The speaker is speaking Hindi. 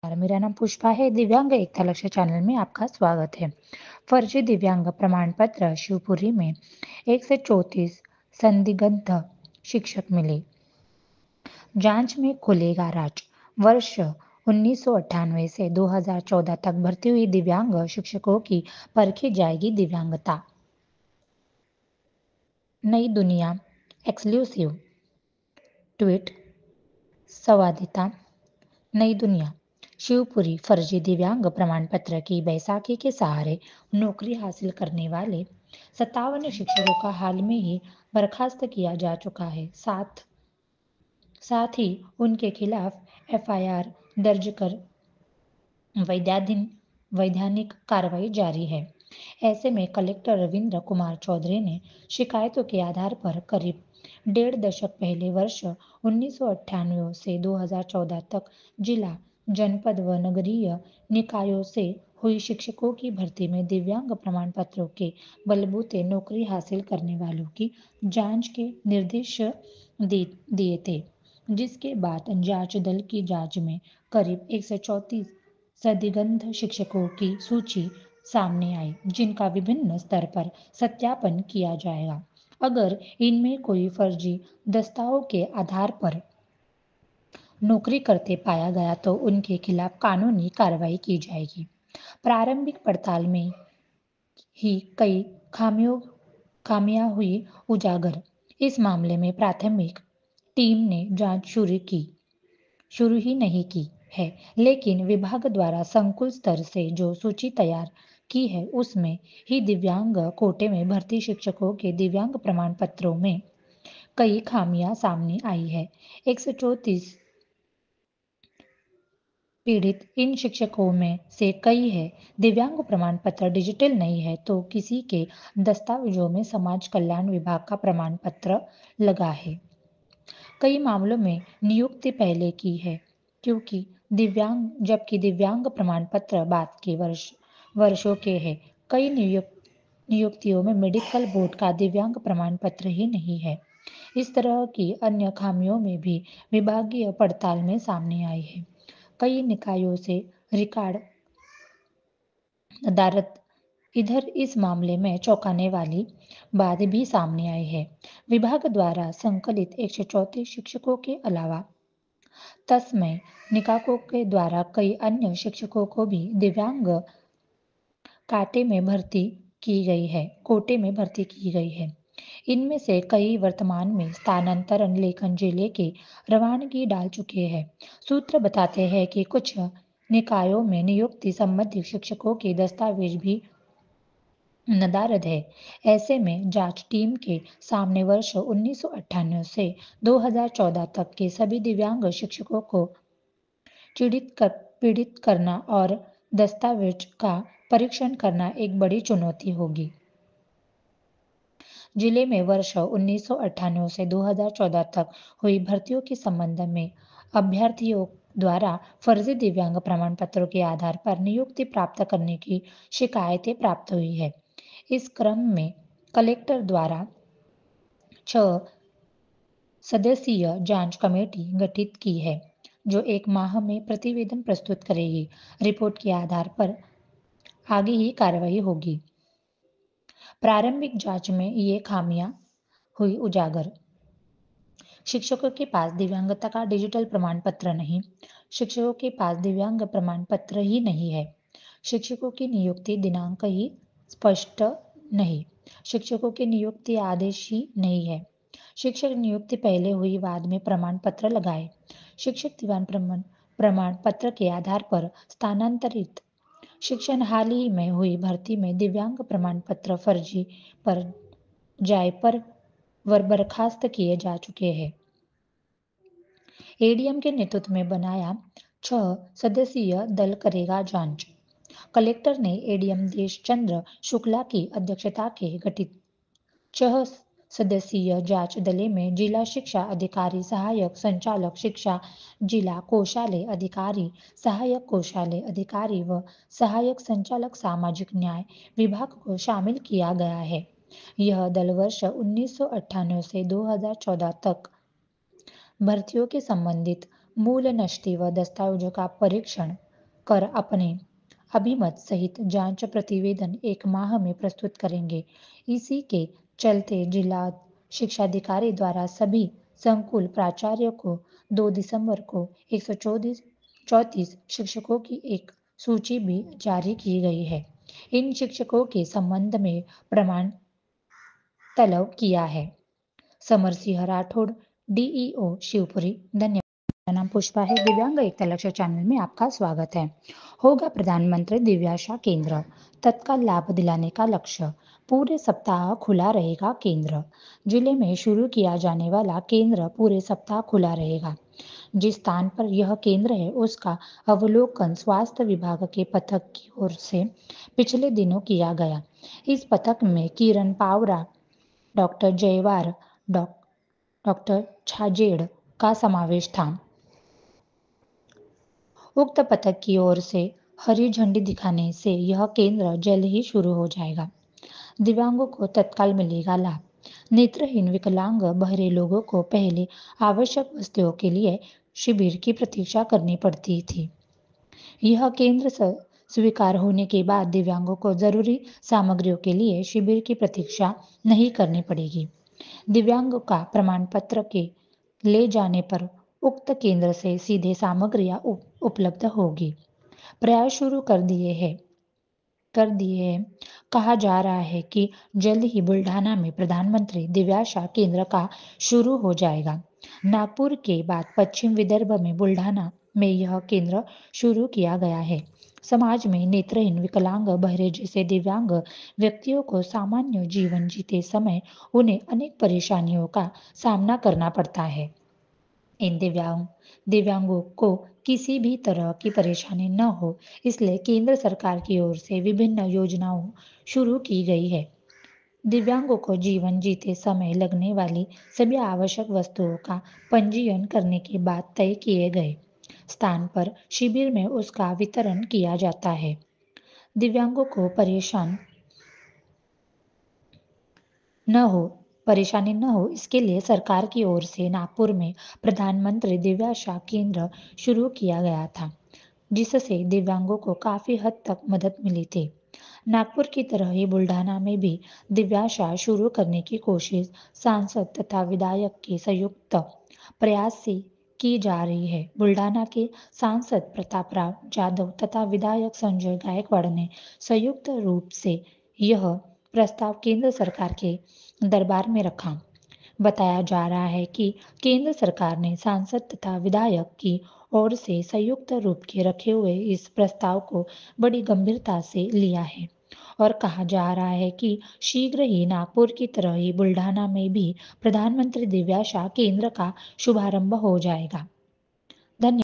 मेरा नाम पुष्पा है। दिव्यांग एकता लक्ष्य चैनल में आपका स्वागत है। फर्जी दिव्यांग प्रमाण पत्र शिवपुरी में 134 संदिग्ध शिक्षक मिले। जांच में खुलेगा राज। वर्ष 1998 से 2014 तक भर्ती हुई दिव्यांग शिक्षकों की परखी जाएगी दिव्यांगता। नई दुनिया एक्सक्लूसिव ट्वीट संवादिता। नई दुनिया शिवपुरी फर्जी दिव्यांग प्रमाण पत्र की बैसाखी के सहारे नौकरी हासिल करने वाले 57 शिक्षकों का हाल में ही बर्खास्त किया जा चुका है। साथ ही उनके खिलाफ एफआईआर दर्ज कर वैधानिक कार्रवाई जारी है। ऐसे में कलेक्टर रविंद्र कुमार चौधरी ने शिकायतों के आधार पर करीब 1.5 दशक पहले वर्ष 1998 से 2014 तक जिला, जनपद व नगरीय निकायों से हुई शिक्षकों की भर्ती में दिव्यांग प्रमाण पत्रों के बलबूते नौकरी हासिल करने वालों की जांच के निर्देश दिए थे, जिसके बाद जांच दल की जांच में करीब 134 संदिग्ध शिक्षकों की सूची सामने आई, जिनका विभिन्न स्तर पर सत्यापन किया जाएगा। अगर इनमें कोई फर्जी दस्तावेज के आधार पर नौकरी करते पाया गया तो उनके खिलाफ कानूनी कार्रवाई की जाएगी। प्रारंभिक पड़ताल में ही कई खामियां हुई उजागर। इस मामले में प्राथमिक टीम ने जांच शुरू ही नहीं की है, लेकिन विभाग द्वारा संकुल स्तर से जो सूची तैयार की है उसमें ही दिव्यांग कोटे में भर्ती शिक्षकों के दिव्यांग प्रमाण पत्रों में कई खामियां सामने आई है। 134 पीड़ित इन शिक्षकों में से कई है। दिव्यांग प्रमाण पत्र डिजिटल नहीं है तो किसी के दस्तावेजों में समाज कल्याण विभाग का प्रमाण पत्र लगा है। कई मामलों में नियुक्ति पहले की है, जबकि दिव्यांग प्रमाण पत्र बाद के वर्षों के हैं। कई नियुक्तियों में मेडिकल बोर्ड का दिव्यांग प्रमाण पत्र ही नहीं है। इस तरह की अन्य खामियों में भी विभागीय पड़ताल में सामने आई है। कई निकायों से रिकॉर्ड अदालत इधर इस मामले में चौंकाने वाली बात भी सामने आई है। विभाग द्वारा संकलित 134 शिक्षकों के अलावा तस्मय निकायों के द्वारा कई अन्य शिक्षकों को भी दिव्यांग कोटे में भर्ती की गई है। इनमें से कई वर्तमान में स्थानांतरण लेखन जिले के रवानगी डाल चुके हैं। सूत्र बताते हैं कि कुछ निकायों में नियुक्ति संबंधित शिक्षकों के दस्तावेज भी नदारद है। ऐसे में जांच टीम के सामने वर्ष 1998 से 2014 तक के सभी दिव्यांग शिक्षकों को पीड़ित करना और दस्तावेज का परीक्षण करना एक बड़ी चुनौती होगी। जिले में वर्ष 1998 से 2014 तक हुई भर्तियों के संबंध में अभ्यर्थियों द्वारा फर्जी दिव्यांग प्रमाण पत्रों के आधार पर नियुक्ति प्राप्त करने की शिकायतें प्राप्त हुई है। इस क्रम में कलेक्टर द्वारा 6 सदस्यीय जांच कमेटी गठित की है, जो 1 माह में प्रतिवेदन प्रस्तुत करेगी। रिपोर्ट के आधार पर आगे ही कार्रवाई होगी। प्रारंभिक जांच में ये खामियां हुई उजागर। शिक्षकों के पास दिव्यांगता का डिजिटल प्रमाण पत्र नहीं। शिक्षकों के पास दिव्यांग प्रमाण पत्र ही नहीं है। शिक्षकों की नियुक्ति दिनांक ही स्पष्ट नहीं। शिक्षकों की नियुक्ति आदेश ही नहीं है। शिक्षक नियुक्ति पहले हुई, बाद में प्रमाण पत्र लगाए। शिक्षक दिव्यांग प्रमाण पत्र के आधार पर स्थानांतरित। शिक्षण हाल ही में हुई भर्ती में दिव्यांग प्रमाण पत्र फर्जी पर जाए पर बर्खास्त किए जा चुके हैं। एडीएम के नेतृत्व में बनाया 6 सदस्यीय दल करेगा जांच। कलेक्टर ने एडीएम देश चंद्र शुक्ला की अध्यक्षता के गठित 6 सदस्यीय जांच दल में जिला शिक्षा अधिकारी, सहायक संचालक शिक्षा, जिला कोषालय अधिकारी, सहायक कोषालय अधिकारी व सहायक संचालक सामाजिक न्याय विभाग को शामिल किया गया है। यह दल वर्ष 1998 से 2014 तक भर्तियों के संबंधित मूल नस्ती व दस्तावेजों का परीक्षण कर अपने अभिमत सहित जांच प्रतिवेदन 1 माह में प्रस्तुत करेंगे। इसी के चलते जिला शिक्षाधिकारी द्वारा सभी संकुल प्राचार्य को 2 दिसंबर को 134 शिक्षकों की एक सूची भी जारी की गई है। इन शिक्षकों के संबंध में प्रमाण तलब किया है। समर सिंह राठौड़, डीईओ शिवपुरी। धन्यवाद। मेरा नाम पुष्पा है। दिव्यांग एकता लक्ष्य चैनल में आपका स्वागत है। होगा प्रधानमंत्री दिव्याशा केंद्र, तत्काल लाभ दिलाने का लक्ष्य। पूरे सप्ताह खुला रहेगा केंद्र। जिले में शुरू किया जाने वाला केंद्र पूरे सप्ताह खुला रहेगा। जिस स्थान पर यह केंद्र है उसका अवलोकन स्वास्थ्य विभाग के पथक की ओर से पिछले दिनों किया गया। इस पथक में किरण पावरा, डॉक्टर जयवार, डॉक्टर छाजेड़ का समावेश था। उक्त पथक की ओर से हरी झंडी दिखाने से यह केंद्र जल्द ही शुरू हो जाएगा। दिव्यांगों को तत्काल मिलेगा लाभ। नेत्रहीन, विकलांग, बहरे लोगों को पहले आवश्यक वस्तुओं के लिए शिविर की प्रतीक्षा करनी पड़ती थी। यह केंद्र स्वीकार होने के बाद दिव्यांगों को जरूरी सामग्रियों के लिए शिविर की प्रतीक्षा नहीं करनी पड़ेगी। दिव्यांगों का प्रमाण पत्र के ले जाने पर उक्त केंद्र से सीधे सामग्रियां उपलब्ध होगी। प्रयास शुरू कर दिए हैं। कहा जा रहा है कि जल्द ही बुल्ढाना में प्रधानमंत्री दिव्याशा केंद्र का शुरू हो जाएगा। नागपुर के बाद पश्चिम विदर्भ में बुल्ढाना में यह केंद्र शुरू किया गया है। समाज में नेत्रहीन, विकलांग, बहरे जैसे दिव्यांग व्यक्तियों को सामान्य जीवन जीते समय उन्हें अनेक परेशानियों का सामना करना पड़ता है। इन दिव्यांगों को किसी भी तरह की परेशानी न हो, इसलिए केंद्र सरकार की ओर से विभिन्न योजनाओं शुरू की गई है। दिव्यांगों को जीवन जीते समय लगने वाली सभी आवश्यक वस्तुओं का पंजीयन करने के बाद तय किए गए स्थान पर शिविर में उसका वितरण किया जाता है। दिव्यांगों को परेशानी न हो इसके लिए सरकार की ओर से नागपुर में प्रधानमंत्री दिव्याशा केंद्र शुरू किया गया था, जिससे दिव्यांगों को काफी हद तक मदद मिली थी। नागपुर की तरह ही बुल्ढाना में भी दिव्याशा शुरू करने की कोशिश सांसद तथा विधायक के संयुक्त प्रयास से की जा रही है। बुल्ढाना के सांसद प्रतापराव जाधव तथा विधायक संजय गायकवाड़ ने संयुक्त रूप से यह प्रस्ताव केंद्र सरकार के दरबार में रखा। बताया जा रहा है कि केंद्र सरकार ने सांसद तथा विधायक की ओर से संयुक्त रूप के रखे हुए इस प्रस्ताव को बड़ी गंभीरता से लिया है और कहा जा रहा है कि शीघ्र ही नागपुर की तरह ही बुल्ढाना में भी प्रधानमंत्री दिव्याशा केंद्र का शुभारंभ हो जाएगा। धन्यवाद।